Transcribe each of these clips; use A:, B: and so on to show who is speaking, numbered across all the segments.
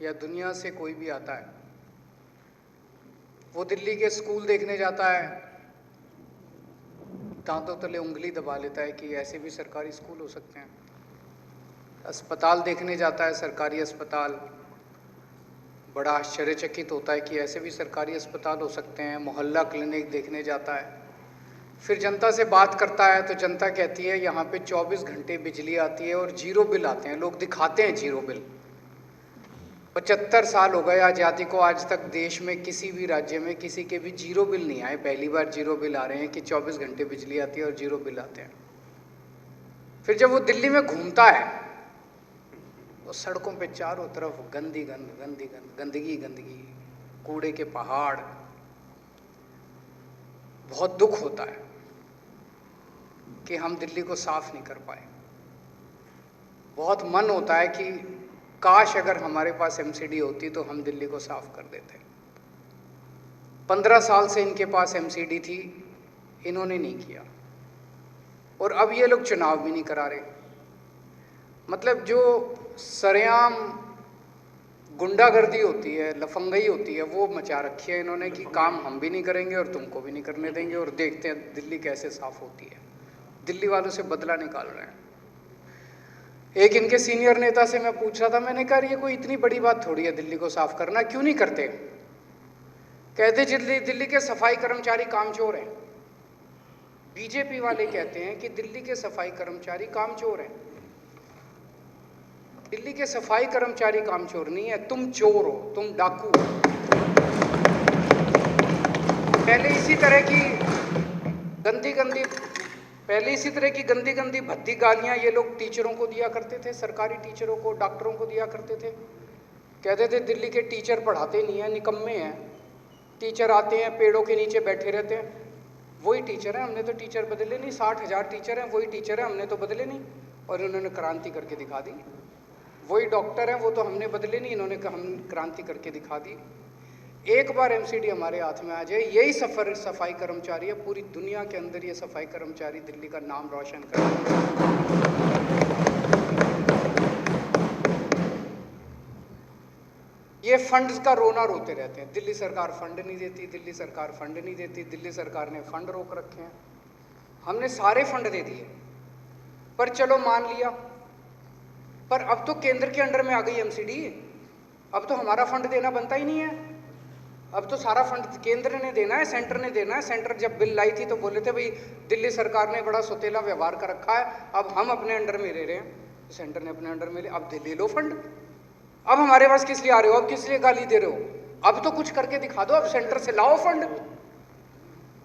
A: या दुनिया से कोई भी आता है, वो दिल्ली के स्कूल देखने जाता है, दांतों तले उंगली दबा लेता है कि ऐसे भी सरकारी स्कूल हो सकते हैं। अस्पताल देखने जाता है, सरकारी अस्पताल, बड़ा आश्चर्यचकित होता है कि ऐसे भी सरकारी अस्पताल हो सकते हैं। मोहल्ला क्लिनिक देखने जाता है, फिर जनता से बात करता है तो जनता कहती है यहाँ पे 24 घंटे बिजली आती है और जीरो बिल आते हैं। लोग दिखाते हैं जीरो बिल। 75 साल हो गए आज़ादी को, आज तक देश में किसी भी राज्य में किसी के भी जीरो बिल नहीं आए। पहली बार जीरो बिल आ रहे हैं कि 24 घंटे बिजली आती है और जीरो बिल आते हैं। फिर जब वो दिल्ली में घूमता है तो सड़कों पे चारों तरफ गंदी गंद, गंदगी गंदगी, कूड़े के पहाड़। बहुत दुख होता है कि हम दिल्ली को साफ नहीं कर पाए। बहुत मन होता है कि काश अगर हमारे पास एमसीडी होती तो हम दिल्ली को साफ कर देते। 15 साल से इनके पास एमसीडी थी, इन्होंने नहीं किया, और अब ये लोग चुनाव भी नहीं करा रहे। मतलब जो सरेआम गुंडागर्दी होती है, लफंगई होती है, वो मचा रखी है इन्होंने कि काम हम भी नहीं करेंगे और तुमको भी नहीं करने देंगे, और देखते हैं दिल्ली कैसे साफ होती है। दिल्ली वालों से बदला निकाल रहे हैं। एक इनके सीनियर नेता से मैं पूछ रहा था, मैंने कहा ये कोई इतनी बड़ी बात थोड़ी है दिल्ली को साफ करना, क्यों नहीं करते? कहते दिल्ली के सफाई कर्मचारी कामचोर हैं। बीजेपी वाले कहते हैं कि दिल्ली के सफाई कर्मचारी कामचोर हैं। दिल्ली के सफाई कर्मचारी कामचोर नहीं है, तुम चोर हो, तुम डाकू हो। पहले इसी तरह की गंदी गंदी भद्दी गालियां ये लोग टीचरों को दिया करते थे, सरकारी टीचरों को, डॉक्टरों को दिया करते थे। कहते थे दिल्ली के टीचर पढ़ाते नहीं है, निकम्मे हैं। टीचर आते हैं, पेड़ों के नीचे बैठे रहते हैं। वही टीचर हैं, हमने तो टीचर बदले नहीं। 60,000 टीचर हैं, वही टीचर हैं, हमने तो बदले नहीं, और इन्होंने क्रांति करके दिखा दी। वही डॉक्टर हैं, वो तो हमने बदले नहीं, इन्होंने हम क्रांति करके दिखा दी। एक बार एमसीडी हमारे हाथ में आ जाए, यही सफाई कर्मचारी है, पूरी दुनिया के अंदर ये सफाई कर्मचारी दिल्ली का नाम रोशन कर। ये फंड्स का रोना रोते रहते हैं, दिल्ली सरकार फंड नहीं देती, दिल्ली सरकार फंड नहीं देती, दिल्ली सरकार ने फंड रोक रखे हैं। हमने सारे फंड दे दिए, पर चलो मान लिया, पर अब तो केंद्र के अंडर में आ गई एमसीडी, अब तो हमारा फंड देना बनता ही नहीं है। अब तो सारा फंड केंद्र ने देना है, सेंटर ने देना है। सेंटर जब बिल लाई थी तो बोले थे भाई दिल्ली सरकार ने बड़ा सौतेला व्यवहार कर रखा है, अब हम अपने अंडर में ले रहे हैं। सेंटर ने अपने अंडर में ले, अब ले लो फंड। अब हमारे पास किस लिए आ रहे हो, अब किस लिए गाली दे रहे हो? अब तो कुछ करके दिखा दो, अब सेंटर से लाओ फंड।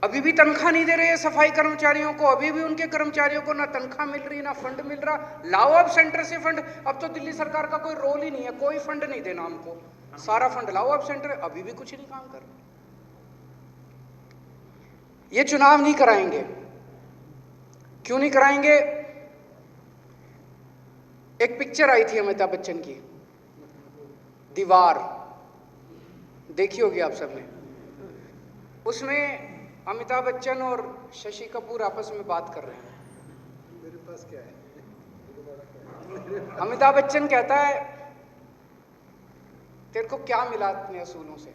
A: अभी भी तनख्वाह नहीं दे रहे सफाई कर्मचारियों को, अभी भी उनके कर्मचारियों को ना तनख्वाह मिल रही ना फंड मिल रहा। लाओ अब सेंटर से फंड। अब तो दिल्ली सरकार का कोई रोल ही नहीं है, कोई फंड नहीं देना हमको, सारा फंड लाओ अब सेंटर। अभी भी कुछ नहीं काम कर रहे। ये चुनाव नहीं कराएंगे। क्यों नहीं कराएंगे? एक पिक्चर आई थी अमिताभ बच्चन की, दीवार, देखी होगी आप सबने। उसमें अमिताभ बच्चन और शशि कपूर आपस में बात कर रहे हैं।
B: मेरे पास क्या है?
A: अमिताभ बच्चन कहता है तेरे को क्या मिला अपने असूलों से?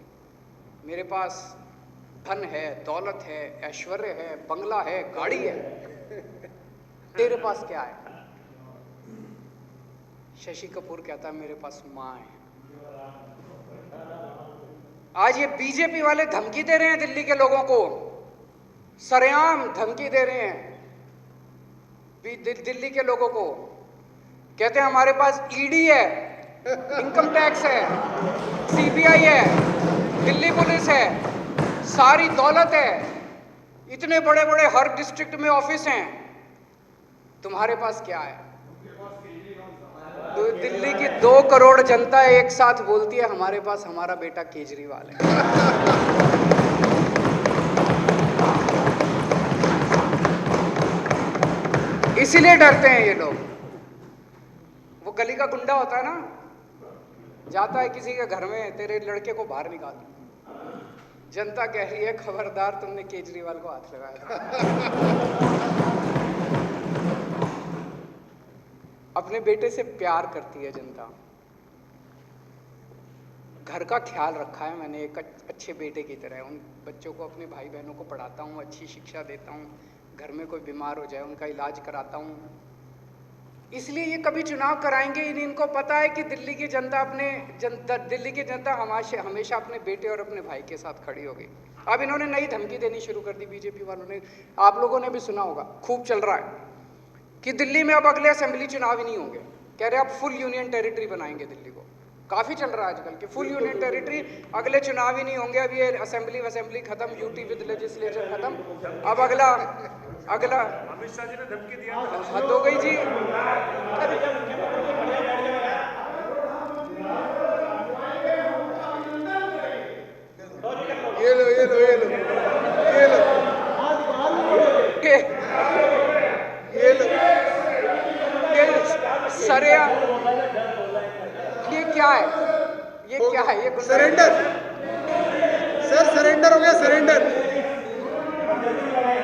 A: मेरे पास धन है, दौलत है, ऐश्वर्य है, बंगला है, गाड़ी है, तेरे पास क्या है? शशि कपूर कहता है मेरे पास मां है। आज ये बीजेपी वाले धमकी दे रहे हैं दिल्ली के लोगों को, सरेआम धमकी दे रहे हैं दिल्ली के लोगों को। कहते हैं हमारे पास ईडी है, इनकम टैक्स है, सीबीआई है, दिल्ली पुलिस है, सारी दौलत है, इतने बड़े बड़े हर डिस्ट्रिक्ट में ऑफिस हैं, तुम्हारे पास क्या है? तो दिल्ली की 2 करोड़ जनता एक साथ बोलती है हमारे पास हमारा बेटा केजरीवाल है। इसीलिए डरते हैं ये लोग। वो गली का गुंडा होता है ना, जाता है किसी के घर में, तेरे लड़के को बाहर निकाल, जनता कह रही है खबरदार तुमने केजरीवाल को हाथ लगाया था। अपने बेटे से प्यार करती है जनता। घर का ख्याल रखा है मैंने एक अच्छे बेटे की तरह। उन बच्चों को, अपने भाई बहनों को पढ़ाता हूँ, अच्छी शिक्षा देता हूँ, घर में कोई बीमार हो जाए उनका इलाज कराता हूँ। इसलिए ये कभी चुनाव कराएंगे ही नहीं। इनको पता है कि दिल्ली की जनता दिल्ली की जनता हमेशा अपने बेटे और अपने भाई के साथ खड़ी होगी। अब इन्होंने नई धमकी देनी शुरू कर दी बीजेपी वालों ने, आप लोगों ने भी सुना होगा, खूब चल रहा है कि दिल्ली में अब अगले असेंबली चुनाव ही नहीं होंगे। कह रहे अब फुल यूनियन टेरिटरी बनाएंगे दिल्ली को। काफी चल रहा है आजकल कि फुल यूनियन टेरिटरी, अगले चुनाव ही नहीं होंगे। अब ये असेंबली खत्म, यूटी विद लेजिस्लेचर खत्म, अब अगला
B: अमित शाह जी ने धमकी दिया,
A: हद हो गई जी।
C: ये लो
A: सरेआ, ये क्या है? ये
C: सरेंडर सर, सरेंडर हो गया, सरेंडर।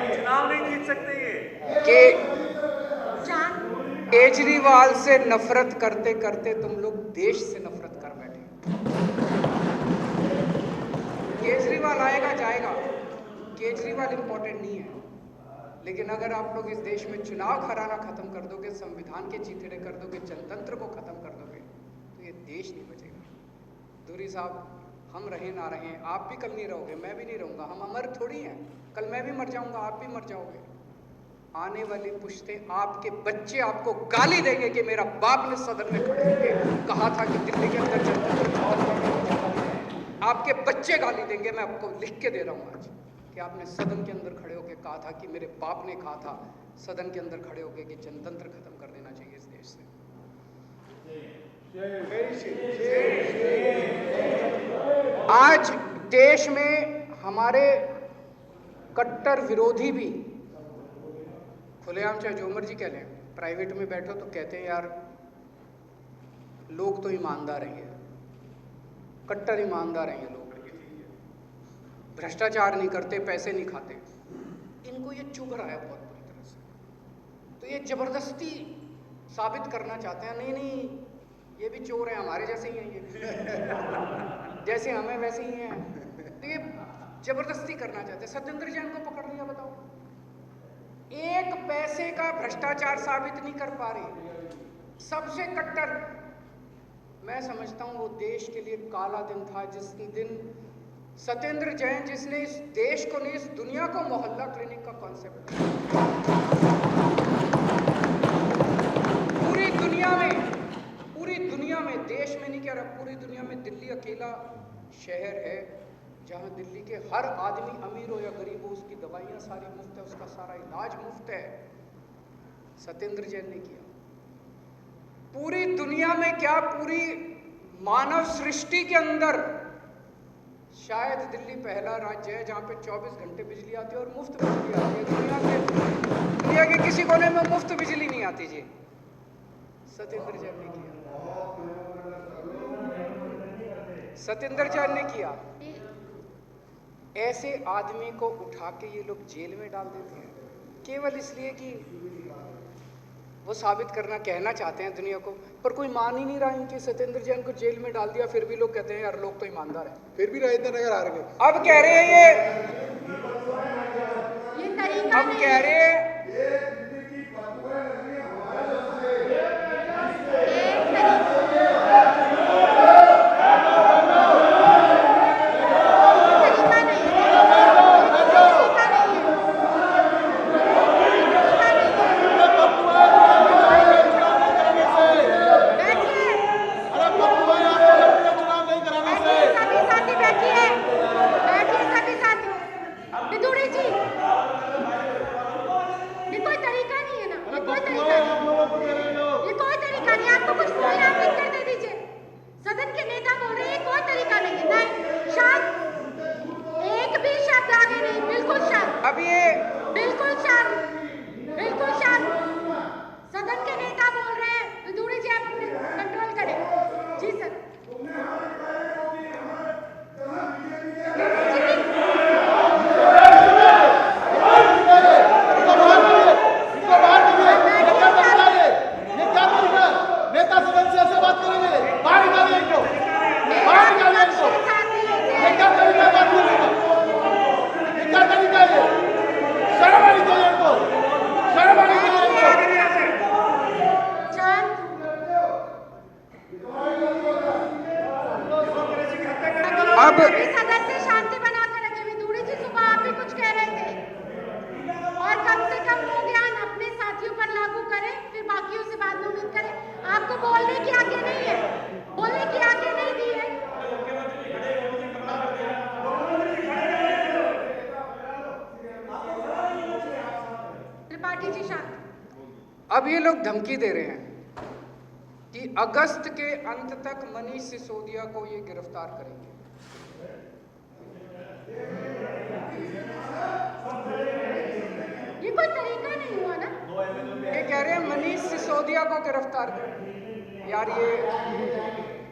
B: चुनाव नहीं जीत सकते ये।
A: कि केजरीवाल से नफरत करते करते तुम लोग देश से नफरत कर बैठे। केजरीवाल आएगा जाएगा, केजरीवाल इंपॉर्टेंट नहीं है, लेकिन अगर आप लोग इस देश में चुनाव हराना खत्म कर दोगे, संविधान के चीथड़े कर दोगे, जनतंत्र को खत्म कर दोगे, तो ये देश नहीं बचेगा। दूरी साहब, हम रहे ना रहे, आप भी कल नहीं रहोगे, मैं भी नहीं रहूंगा, हम अमर थोड़ी हैं। कल मैं भी मर जाऊंगा, आप भी मर जाओगे। आने वाली पुश्तें, आपके बच्चे आपको गाली देंगे कि मेरा बाप ने सदन में खड़े होकर कहा था कि दिल्ली के अंदर जनतंत्र खत्म करना। आपके बच्चे गाली देंगे, मैं आपको लिख के दे रहा हूँ आज, कि आपने सदन के अंदर खड़े होकर कहा था कि मेरे बाप ने कहा था सदन के अंदर खड़े होकर कि जनतंत्र खत्म कर देना चाहिए इस देश से। आज देश में हमारे कट्टर विरोधी भी खुलेआम, चाहे जो मर्जी कह लें, प्राइवेट में बैठो तो कहते हैं यार लोग तो ईमानदार हैं, कट्टर ईमानदार हैं ये लोग, भ्रष्टाचार नहीं करते, पैसे नहीं खाते। इनको ये चुभ रहा है बहुत बुरी तरह से। तो ये जबरदस्ती साबित करना चाहते हैं, नहीं ये भी चोर हैं, हमारे जैसे ही हैं ये जैसे हमें वैसे ही हैं। तो ये जबरदस्ती करना चाहते हैं। सत्येंद्र जैन को पकड़ लिया, बताओ, एक पैसे का भ्रष्टाचार साबित नहीं कर पा रहे, सबसे कट्टर। मैं समझता हूं वो देश के लिए काला दिन था जिस दिन सत्येंद्र जैन, जिसने इस देश को नहीं, इस दुनिया को मोहल्ला क्लिनिक का कॉन्सेप्ट, पूरी दुनिया में, देश में नहीं कह रहा, पूरी दुनिया में दिल्ली अकेला शहर है जहां दिल्ली के हर आदमी, अमीर हो या गरीब हो, उसकी दवाइयां सारी मुफ्त है, उसका सारा इलाज मुफ्त है। सत्येंद्र जैन ने किया। पूरी दुनिया में क्या, पूरी मानव सृष्टि के अंदर शायद दिल्ली पहला राज्य है जहां पे 24 घंटे बिजली आती है और मुफ्त बिजली आती है। दुनिया के किसी कोने में मुफ्त बिजली नहीं आती जी। सत्येंद्र जैन ने किया, सत्येंद्र जैन ने किया। ऐसे आदमी को उठा के ये लोग जेल में डाल देते हैं केवल इसलिए कि वो साबित करना, कहना चाहते हैं दुनिया को, पर कोई मान ही नहीं रहा इनकी। सत्येंद्र जैन को जेल में डाल दिया, फिर भी लोग कहते हैं यार लोग तो ईमानदार हैं, फिर भी राजेंद्र नगर हार गए। अब कह रहे हैं अब कह रहे हैं अब
D: सदन से शांति बनाकर रखे। विदुड़ी जी सुबह आप भी कुछ कह रहे थे, और कम से कम वो ज्ञान अपने साथियों पर लागू करें, फिर बाकियों से बाद में उम्मीद करें। आपको बोलने की आज्ञा नहीं है, बोलने की आज्ञा नहीं दी है। त्रिपाठी जी शांत।
A: अब ये लोग धमकी दे रहे हैं कि अगस्त के अंत तक मनीष सिसोदिया को ये गिरफ्तार करेंगे।
D: ये कोई तरीका नहीं हुआ ना।
A: ये कह रहे हैं मनीष सिसोदिया को गिरफ्तार करें। यार ये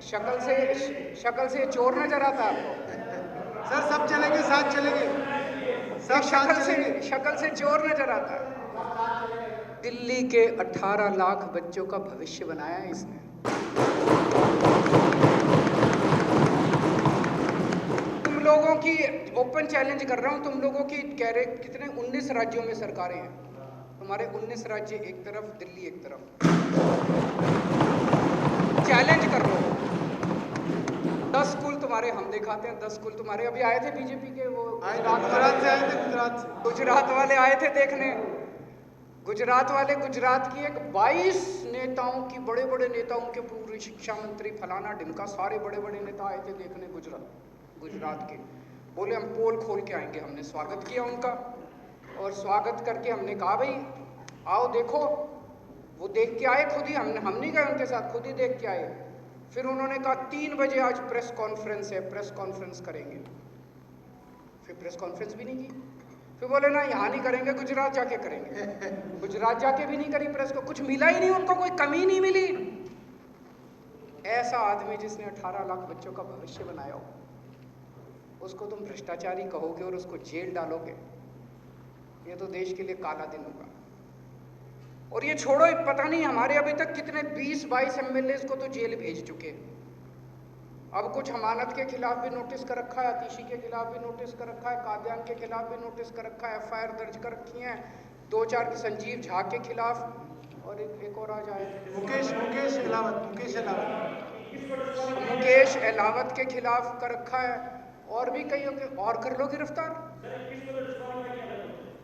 A: शक्ल से चोर नजर आता है आपको?
C: सर सब चलेंगे, साथ चलेंगे, सब साथ चलेंगे।
A: शक्ल से चोर नजर आता है। दिल्ली के 18 लाख बच्चों का भविष्य बनाया है इसने। तुम लोगों की ओपन चैलेंज कर रहा हूं, तुम लोगों की कह रहे कितने 19 राज्यों में सरकारें हैं, तुम्हारे 19 राज्य एक तरफ, दिल्ली एक तरफ। चैलेंज कर लो। 10 स्कूल तुम्हारे हम दिखाते हैं, 10 स्कूल तुम्हारे। अभी आए थे बीजेपी के वो
C: गुजरात से आए थे,
A: गुजरात वाले आए थे देखने। गुजरात वाले, गुजरात की एक 22 नेताओं की, बड़े बड़े नेताओं के, पूर्व शिक्षा मंत्री फलाना ढिमका, सारे बड़े बड़े नेता आए थे देखने गुजरात के। बोले हम पोल खोल के आएंगे। हमने स्वागत किया उनका, और स्वागत करके हमने कहा भाई आओ देखो। वो देख के आए खुद ही, हम नहीं गए उनके साथ, खुद ही देख के आए। फिर उन्होंने कहा 3 बजे आज प्रेस कॉन्फ्रेंस है, प्रेस कॉन्फ्रेंस करेंगे। फिर प्रेस कॉन्फ्रेंस भी नहीं की। फिर बोले ना यहाँ नहीं करेंगे, गुजरात जाके करेंगे। गुजरात जाके भी नहीं करी प्रेस को, कुछ मिला ही नहीं उनको, कोई कमी नहीं मिली। ऐसा आदमी जिसने 18 लाख बच्चों का भविष्य बनाया हो, उसको तुम भ्रष्टाचारी कहोगे और उसको जेल डालोगे, ये तो देश के लिए काला दिन होगा। और ये छोड़ो, पता नहीं हमारे अभी तक कितने 20-22 एमएलए को तो जेल भेज चुके हैं। अब कुछ हमानत के खिलाफ भी नोटिस कर रखा है, आतिशी के खिलाफ भी नोटिस कर रखा है, कादियान के खिलाफ भी नोटिस कर रखा है, FIR दर्ज कर रखी हैं 2-4 की संजीव झा के खिलाफ, और एक और आ जाए
C: मुकेश
A: अहलावत के खिलाफ कर रखा है, और भी कई और कर लो गिरफ्तार।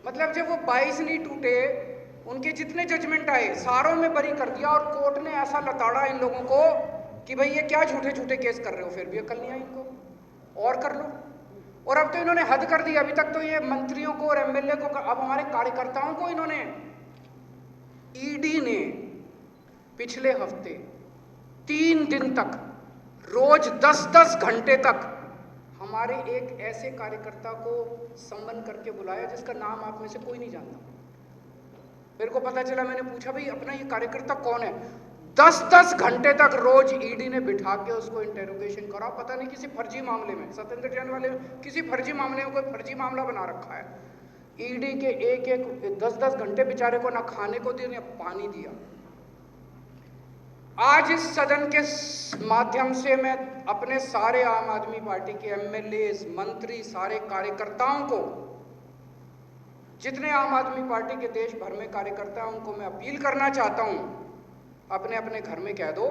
A: मतलब जब वो 22 नहीं टूटे, उनके जितने जजमेंट आए सारों में बरी कर दिया, और कोर्ट ने ऐसा लताड़ा इन लोगों को कि भाई ये क्या झूठे झूठे केस कर रहे हो, फिर भी अकल नहीं आई इनको, और कर लो। और अब तो इन्होंने हद कर दी। अभी तक तो ये मंत्रियों को और एमएलए को, अब हमारे कार्यकर्ताओं को इन्होंने, ईडी ने पिछले हफ्ते 3 दिन तक रोज 10-10 घंटे तक हमारे एक ऐसे कार्यकर्ता को सम्मन करके बुलाया जिसका नाम आप में से कोई नहीं जानता। मेरे को पता चला, मैंने पूछा भाई अपना ये कार्यकर्ता कौन है। 10-10 घंटे तक रोज ईडी ने बिठा के उसको इंटेरोगेशन करा। पता नहीं किसी फर्जी मामले में, सत्येंद्र जैन वाले किसी फर्जी मामले में कोई फर्जी मामला बना रखा है। ईडी के एक 10-10 घंटे बेचारे को ना खाने को दिया ना पानी दिया। आज इस सदन के माध्यम से मैं अपने सारे आम आदमी पार्टी के एमएलए, मंत्री, सारे कार्यकर्ताओं को, जितने आम आदमी पार्टी के देश भर में कार्यकर्ता हैं, उनको मैं अपील करना चाहता हूं, अपने अपने घर में कह दो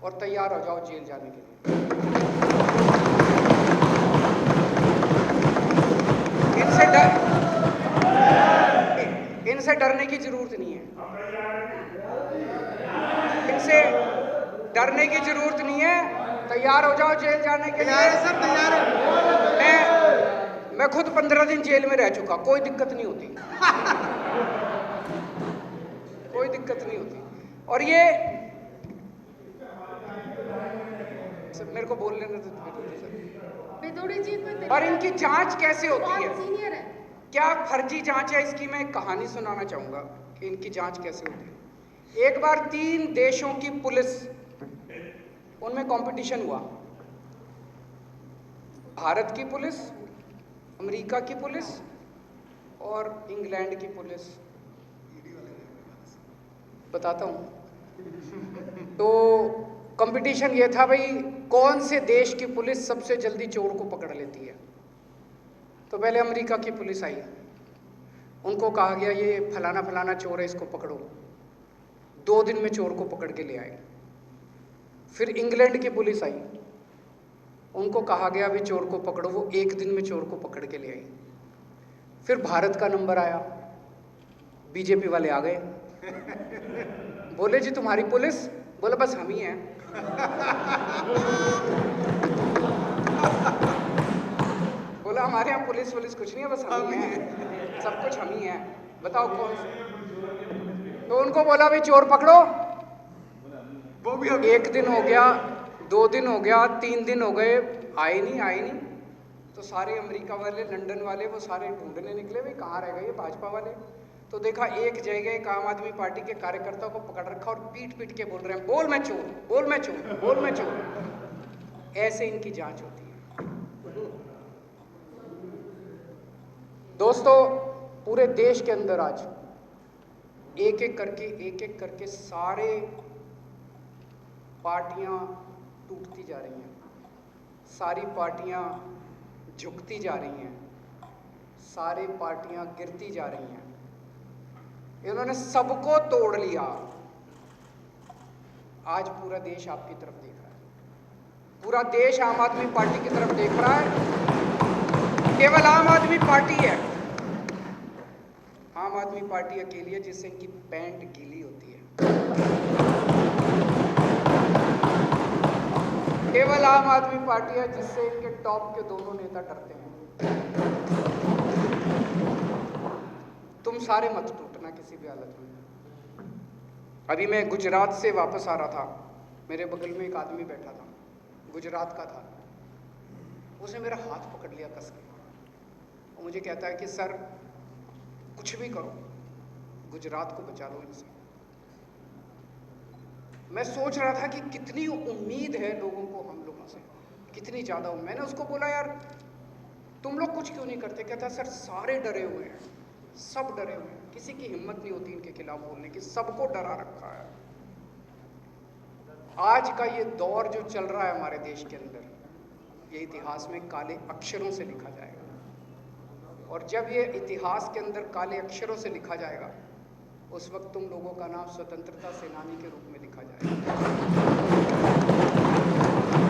A: और तैयार हो जाओ जेल जाने के लिए। इनसे डरने की जरूरत नहीं है, इनसे डरने की जरूरत नहीं है। तैयार हो जाओ जेल जाने के लिए।
C: तैयार है सर, तैयार है।
A: मैं खुद 15 दिन जेल में रह चुका, कोई दिक्कत नहीं होती। कोई दिक्कत नहीं होती। और ये मेरे को बोल लेने
D: विदुड़ी।
A: और इनकी जांच कैसे होती है,
D: सीनियर है,
A: क्या फर्जी जांच है, इसकी मैं एक कहानी सुनाना चाहूंगा कि इनकी जांच कैसे होती है। एक बार 3 देशों की पुलिस, उनमें कंपटीशन हुआ। भारत की पुलिस, अमेरिका की पुलिस और इंग्लैंड की पुलिस। बताता हूं। तो कंपटीशन ये था भाई, कौन से देश की पुलिस सबसे जल्दी चोर को पकड़ लेती है। तो पहले अमेरिका की पुलिस आई, उनको कहा गया ये फलाना फलाना चोर है, इसको पकड़ो। 2 दिन में चोर को पकड़ के ले आए। फिर इंग्लैंड की पुलिस आई, उनको कहा गया भी चोर को पकड़ो, वो एक दिन में चोर को पकड़ के ले आई। फिर भारत का नंबर आया, बीजेपी वाले आ गए, बोले जी तुम्हारी पुलिस, बोले बस हम ही हैं। बोला हमारे यहाँ पुलिस कुछ नहीं है, बस हम ही हैं, सब कुछ हम ही हैं, बताओ कौन से। तो उनको बोला भी चोर पकड़ो,
C: वो भी
A: एक दिन हो गया, 2 दिन हो गया, 3 दिन हो गए, आए नहीं। तो सारे अमेरिका वाले, लंदन वाले, वो सारे ढूंढने निकले भाई कहाँ रह गए ये भाजपा वाले। तो देखा एक जगह एक आम आदमी पार्टी के कार्यकर्ता को पकड़ रखा और पीट के बोल रहे हैं बोल मैं चोर, बोल मैं चोर, बोल मैं चोर। ऐसे इनकी जांच होती है। दोस्तों, पूरे देश के अंदर आज एक एक करके सारे पार्टियां टूटती जा रही हैं, सारी पार्टियां झुकती जा रही हैं, सारी पार्टियां गिरती जा रही हैं। इन्होंने सबको तोड़ लिया। आज पूरा देश आपकी तरफ देख रहा है, पूरा देश आम आदमी पार्टी की तरफ देख रहा है। केवल आम आदमी पार्टी है, आम आदमी पार्टी अकेली है जिससे इनकी पैंट गीली होती है। केवल आम आदमी पार्टी है जिससे इनके टॉप के दोनों नेता डरते हैं। तुम सारे मत टूटना किसी भी हालत में। अभी मैं गुजरात से वापस आ रहा था, मेरे बगल में एक आदमी बैठा था, गुजरात का था। उसने मेरा हाथ पकड़ लिया कस के और मुझे कहता है कि सर कुछ भी करो, गुजरात को बचा लो इनसे। मैं सोच रहा था कि कितनी उम्मीद है लोगों को हम लोगों से, कितनी ज़्यादा। मैंने उसको बोला यार तुम लोग कुछ क्यों नहीं करते? कहता सर सारे डरे हुए हैं, सब डरे हुए हैं, किसी की हिम्मत नहीं होती इनके खिलाफ बोलने की, सबको डरा रखा है। आज का ये दौर जो चल रहा है हमारे देश के अंदर, ये इतिहास में काले अक्षरों से लिखा जाएगा। और जब ये इतिहास के अंदर काले अक्षरों से लिखा जाएगा, उस वक्त तुम लोगों का नाम स्वतंत्रता सेनानी के रूप में लिखा जाएगा।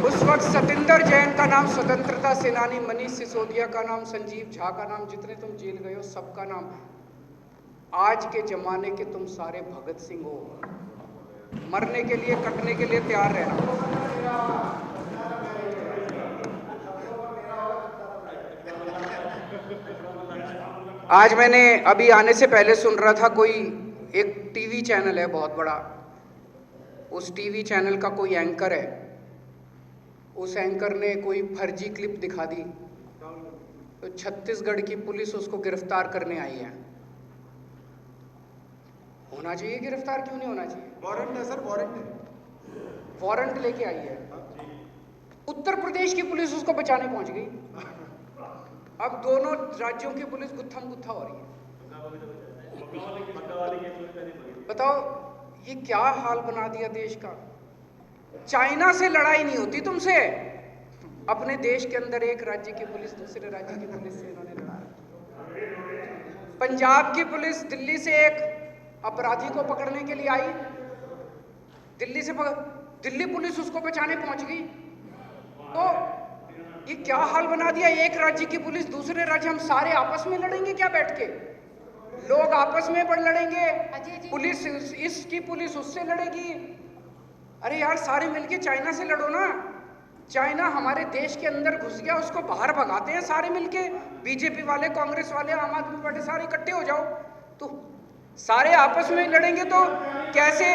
A: उस वक्त सतिंदर जैन का नाम स्वतंत्रता सेनानी, मनीष सिसोदिया का नाम, संजीव झा का नाम, जितने तुम जेल गए हो सबका नाम। आज के जमाने के तुम सारे भगत सिंह हो, मरने के लिए कटने के लिए तैयार रहना। आज मैंने अभी आने से पहले सुन रहा था, कोई एक टीवी चैनल है बहुत बड़ा, उस टीवी चैनल का कोई एंकर है, उस एंकर ने कोई फर्जी क्लिप दिखा दी, तो छत्तीसगढ़ की पुलिस उसको गिरफ्तार करने आई है। होना चाहिए गिरफ्तार, क्यों नहीं होना चाहिए?
C: वारंट है सर, वारंट है,
A: वारंट लेके आई है। उत्तर प्रदेश की पुलिस उसको बचाने पहुंच गई। अब दोनों राज्यों की पुलिस गुत्थम गुत्था हो रही है। बताओ ये क्या हाल बना दिया देश का। चाइना से लड़ाई नहीं होती तुमसे, अपने देश के अंदर एक राज्य की पुलिस दूसरे राज्य की पुलिस से इन्होंने लड़ा। पंजाब की पुलिस दिल्ली से एक अपराधी को पकड़ने के लिए आई, दिल्ली पुलिस उसको बचाने पहुंच गई। तो ये क्या हाल बना दिया, एक राज्य की पुलिस दूसरे राज्य, हम सारे आपस में लड़ेंगे क्या बैठ के? लोग आपस में बढ़ लड़ेंगे, पुलिस इसकी पुलिस उससे लड़ेगी। अरे यार सारे मिलके चाइना से लड़ो ना। चाइना हमारे देश के अंदर घुस गया, उसको बाहर भगाते हैं सारे मिलके, बीजेपी वाले, कांग्रेस वाले, आम आदमी पार्टी, सारे इकट्ठे हो जाओ। तो सारे आपस में लड़ेंगे तो कैसे?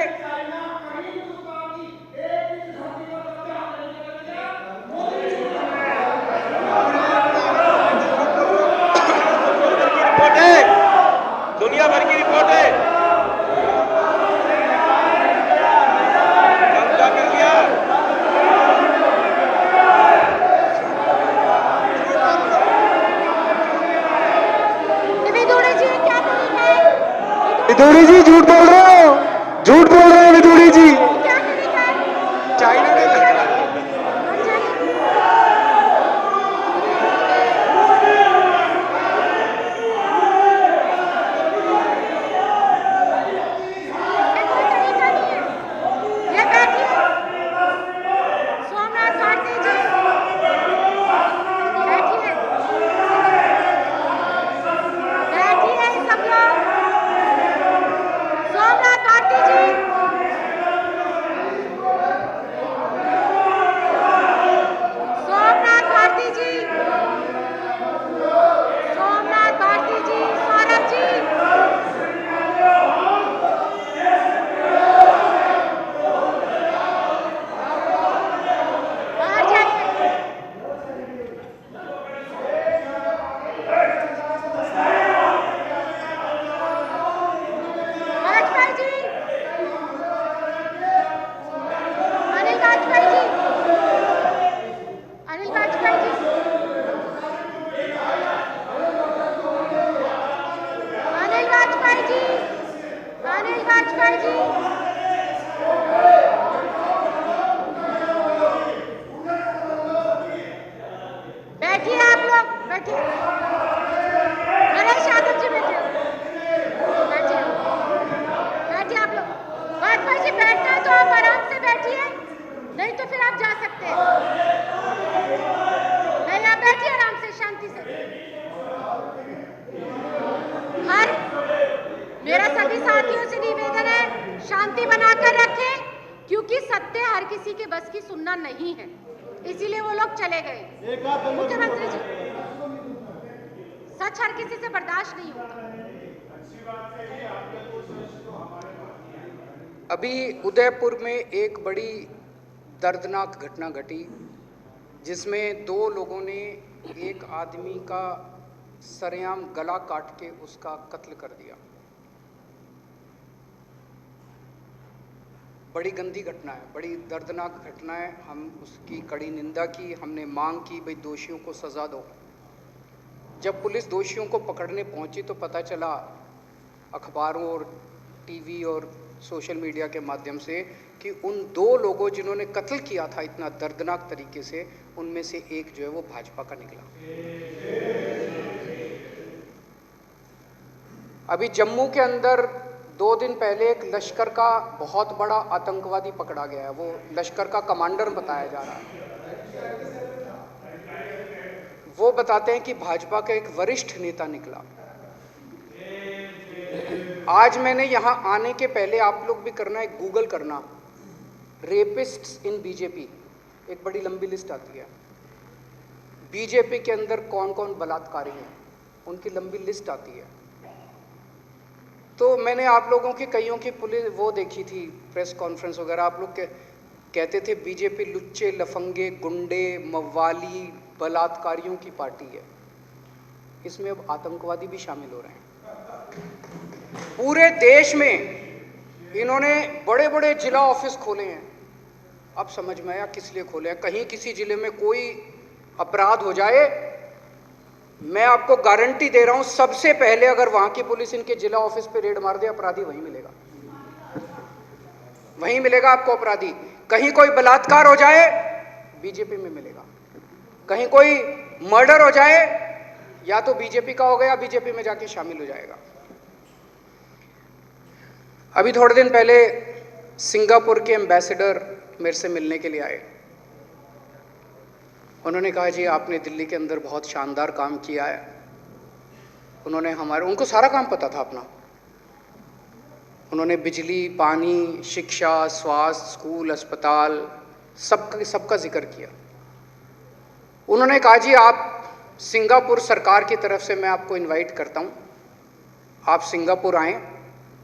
B: दुनिया भर की रिपोर्ट है। क्या कर दिया?
D: विदुड़ी जी क्या बोल रहे हैं?
C: विदुड़ी जी झूठ बोल रहे हो, झूठ बोल रहे हो विदुड़ी
D: बैठिए आप लोग, बैठिए। नरेश यादव जी बैठिए, बैठिए, बैठिए आप लोग। वाजपेयी जी बैठना है तो आप आराम से बैठिए, नहीं तो फिर आप जा सकते हैं। नहीं, आप बैठिए आराम से, शांति से। हर मेरा सभी साथियों से निवेदन है, शांति बनाकर रखें, क्योंकि सत्य हर किसी के बस की सुनना नहीं है, इसीलिए वो लोग चले गए। मुख्यमंत्री जी, सच हर किसी से बर्दाश्त नहीं होता।
A: अभी उदयपुर में एक बड़ी दर्दनाक घटना घटी, जिसमें 2 लोगों ने एक आदमी का सरेआम गला काट के उसका कत्ल कर दिया। बड़ी गंदी घटना है, बड़ी दर्दनाक घटना है। हम उसकी कड़ी निंदा की, हमने मांग की भाई दोषियों को सज़ा दो। जब पुलिस दोषियों को पकड़ने पहुंची तो पता चला अखबारों और टीवी और सोशल मीडिया के माध्यम से कि उन 2 लोगों जिन्होंने कत्ल किया था इतना दर्दनाक तरीके से, उनमें से एक जो है वो भाजपा का निकला। अभी जम्मू के अंदर 2 दिन पहले एक लश्कर का बहुत बड़ा आतंकवादी पकड़ा गया है, वो लश्कर का कमांडर बताया जा रहा है। वो बताते हैं कि भाजपा का एक वरिष्ठ नेता निकला। आज मैंने यहाँ आने के पहले, आप लोग भी करना, एक गूगल करना, रेपिस्ट्स इन बीजेपी, एक बड़ी लंबी लिस्ट आती है। बीजेपी के अंदर कौन कौन बलात्कारी हैं, उनकी लंबी लिस्ट आती है। तो मैंने आप लोगों की कईयों की पुलिस वो देखी थी, प्रेस कॉन्फ्रेंस वगैरह, आप लोग कहते थे बीजेपी लुच्चे, लफंगे, गुंडे, मवाली, बलात्कारियों की पार्टी है। इसमें अब आतंकवादी भी शामिल हो रहे हैं। पूरे देश में इन्होंने बड़े बड़े जिला ऑफिस खोले हैं। अब समझ में आया किस लिए खोले हैं। कहीं किसी जिले में कोई अपराध हो जाए, मैं आपको गारंटी दे रहा हूं, सबसे पहले अगर वहां की पुलिस इनके जिला ऑफिस पे रेड मार दे, अपराधी वहीं मिलेगा, वहीं मिलेगा आपको अपराधी। कहीं कोई बलात्कार हो जाए, बीजेपी में मिलेगा। कहीं कोई मर्डर हो जाए, या तो बीजेपी का हो गया, बीजेपी में जाके शामिल हो जाएगा। अभी थोड़े दिन पहले सिंगापुर के एम्बेसडर मेरे से मिलने के लिए आए। उन्होंने कहा जी आपने दिल्ली के अंदर बहुत शानदार काम किया है। उनको सारा काम पता था अपना। उन्होंने बिजली, पानी, शिक्षा, स्वास्थ्य, स्कूल, अस्पताल, सबका जिक्र किया। उन्होंने कहा जी आप सिंगापुर सरकार की तरफ से मैं आपको इनवाइट करता हूँ, आप सिंगापुर आएँ।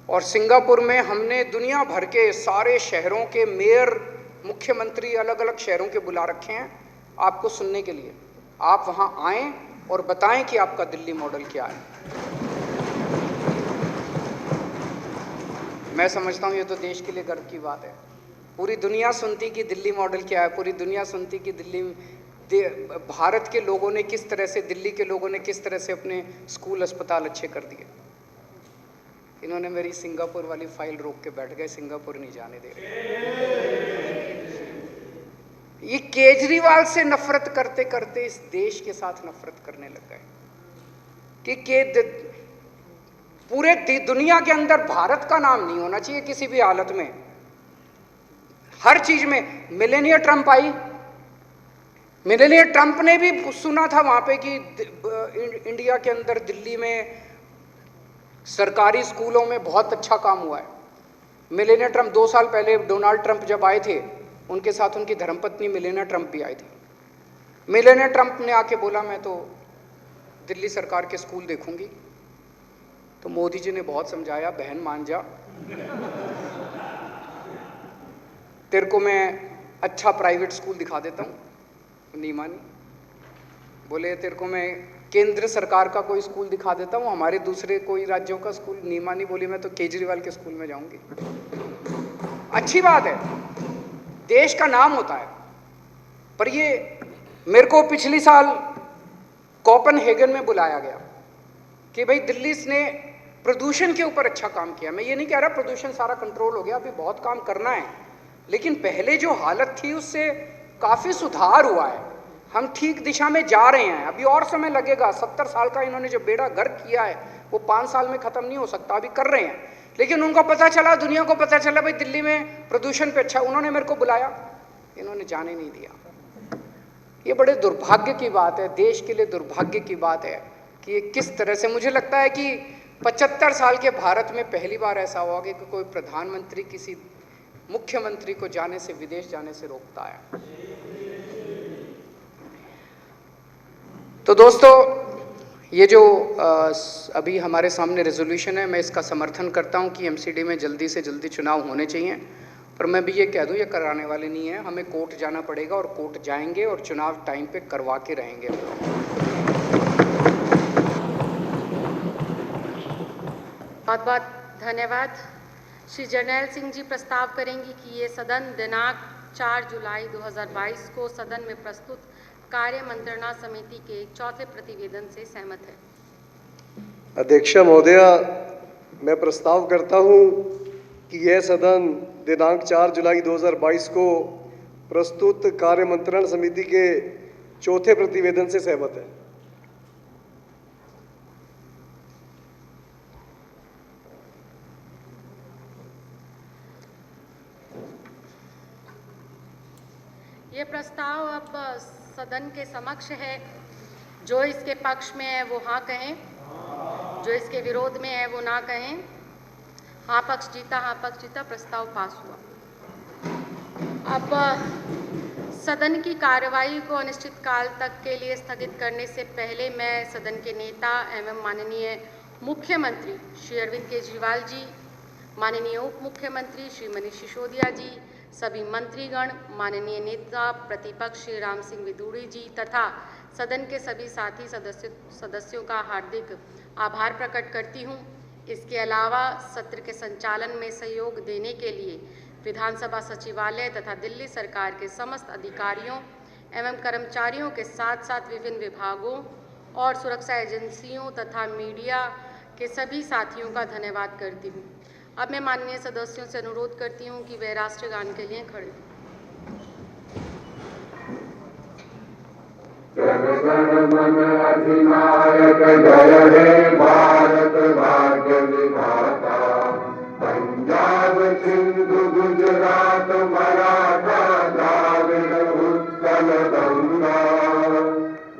A: और सिंगापुर में हमने दुनिया भर के सारे शहरों के मेयर, मुख्यमंत्री अलग अलग शहरों के बुला रखे हैं आपको सुनने के लिए। आप वहाँ आएँ और बताएं कि आपका दिल्ली मॉडल क्या है। मैं समझता हूँ ये तो देश के लिए गर्व की बात है। पूरी दुनिया सुनती कि दिल्ली मॉडल क्या है, पूरी दुनिया सुनती कि भारत के लोगों ने किस तरह से, दिल्ली के लोगों ने किस तरह से अपने स्कूल, अस्पताल अच्छे कर दिए। इन्होंने मेरी सिंगापुर वाली फाइल रोक के बैठ गए, सिंगापुर नहीं जाने दे रहे। ये केजरीवाल से नफरत करते करते इस देश के साथ नफरत करने लग गए कि पूरे दुनिया के अंदर भारत का नाम नहीं होना चाहिए किसी भी हालत में। हर चीज में मिलेनिया ट्रंप आई, मिलेनिया ट्रंप ने भी सुना था वहां पे कि इंडिया के अंदर दिल्ली में सरकारी स्कूलों में बहुत अच्छा काम हुआ है। मिलेनिया ट्रंप 2 साल पहले डोनाल्ड ट्रंप जब आए थे, उनके साथ उनकी धर्मपत्नी मिलेनिया ट्रंप भी आई थी। मिलेनिया ट्रंप ने आके बोला मैं तो दिल्ली सरकार के स्कूल देखूंगी। तो मोदी जी ने बहुत समझाया, बहन मान जा, तेरे को मैं अच्छा प्राइवेट स्कूल दिखा देता हूँ। नहीं मानी। बोले तेरे को मैं केंद्र सरकार का कोई स्कूल दिखा देता हूँ, हमारे दूसरे कोई राज्यों का स्कूल। नहीं मानी। बोली मैं तो केजरीवाल के स्कूल में जाऊंगी। अच्छी बात है, देश का नाम होता है। पर ये मेरे को पिछली साल कोपेनहेगन में बुलाया गया कि भाई दिल्ली ने प्रदूषण के ऊपर अच्छा काम किया। मैं ये नहीं कह रहा प्रदूषण सारा कंट्रोल हो गया, अभी बहुत काम करना है, लेकिन पहले जो हालत थी उससे काफ़ी सुधार हुआ है। हम ठीक दिशा में जा रहे हैं। अभी और समय लगेगा। 70 साल का इन्होंने जो बेड़ा गर्क किया है वो 5 साल में खत्म नहीं हो सकता। अभी कर रहे हैं, लेकिन उनको पता चला, दुनिया को पता चला भाई दिल्ली में प्रदूषण पे अच्छा, उन्होंने मेरे को बुलाया, इन्होंने जाने नहीं दिया। ये बड़े दुर्भाग्य की बात है, देश के लिए दुर्भाग्य की बात है कि ये किस तरह से, मुझे लगता है कि 75 साल के भारत में पहली बार ऐसा हुआ कि कोई प्रधानमंत्री किसी मुख्यमंत्री को जाने से, विदेश जाने से रोकता है। तो दोस्तों, ये जो अभी हमारे सामने रेजोल्यूशन है, मैं इसका समर्थन करता हूं कि एमसीडी में जल्दी से जल्दी चुनाव होने चाहिए, पर मैं भी ये कह दूं ये कराने वाले नहीं है। हमें कोर्ट जाना पड़ेगा और कोर्ट जाएंगे और चुनाव टाइम पे करवा के रहेंगे।
D: बहुत बहुत धन्यवाद। श्री जरनैल सिंह जी प्रस्ताव करेंगी कि ये सदन दिनांक 4 जुलाई 2022 को सदन में प्रस्तुत कार्य मंत्रणा समिति के चौथे प्रतिवेदन से सहमत है।
C: अध्यक्ष महोदया, मैं प्रस्ताव करता हूं कि यह सदन दिनांक 4 जुलाई 2022 को प्रस्तुत कार्य मंत्रणा समिति के चौथे प्रतिवेदन से सहमत है।
D: ये प्रस्ताव अब सदन के समक्ष है। जो इसके पक्ष में है वो हाँ कहें, जो इसके विरोध में है वो ना कहें। हाँ पक्ष जीता, हाँ पक्ष जीता। प्रस्ताव पास हुआ। अब सदन की कार्यवाही को अनिश्चितकाल तक के लिए स्थगित करने से पहले मैं सदन के नेता एवं माननीय मुख्यमंत्री श्री अरविंद केजरीवाल जी, माननीय उप मुख्यमंत्री श्री मनीष सिसोदिया जी, सभी मंत्रीगण, माननीय नेता प्रतिपक्ष श्री राम सिंह विदुड़ी जी तथा सदन के सभी साथी सदस्यों का हार्दिक आभार प्रकट करती हूँ। इसके अलावा सत्र के संचालन में सहयोग देने के लिए विधानसभा सचिवालय तथा दिल्ली सरकार के समस्त अधिकारियों एवं कर्मचारियों के साथ साथ विभिन्न विभागों और सुरक्षा एजेंसियों तथा मीडिया के सभी साथियों का धन्यवाद करती हूँ। अब मैं माननीय सदस्यों से अनुरोध करती हूँ कि वे राष्ट्रगान के लिए खड़े हों।
E: जन गण मन अधिनायक जय हे भारत भाग्य विधाता, पंजाब सिंधु गुजरात मराठा द्राविड़ उत्कल गंगा,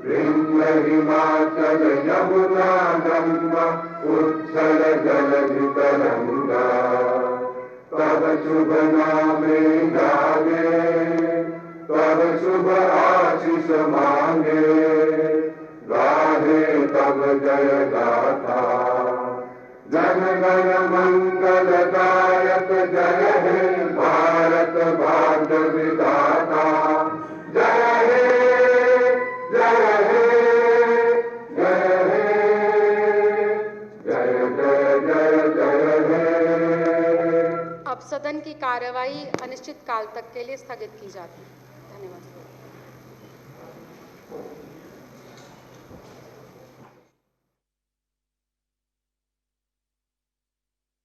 E: विंध्य हिमाचल यमुना गंगा उच्छल जलधि तरंगा, तब शुभ नामे गावे, तब शुभ आशीष मांगे, गाहे तब जय गाथा। जन गण मंगलदायक जय हे भारत भाग्य विधाता, जय हे जय हे जय हे जय जय जय जय हे।
D: अब सदन की कार्यवाही अनिश्चित काल तक के लिए स्थगित की जाती है।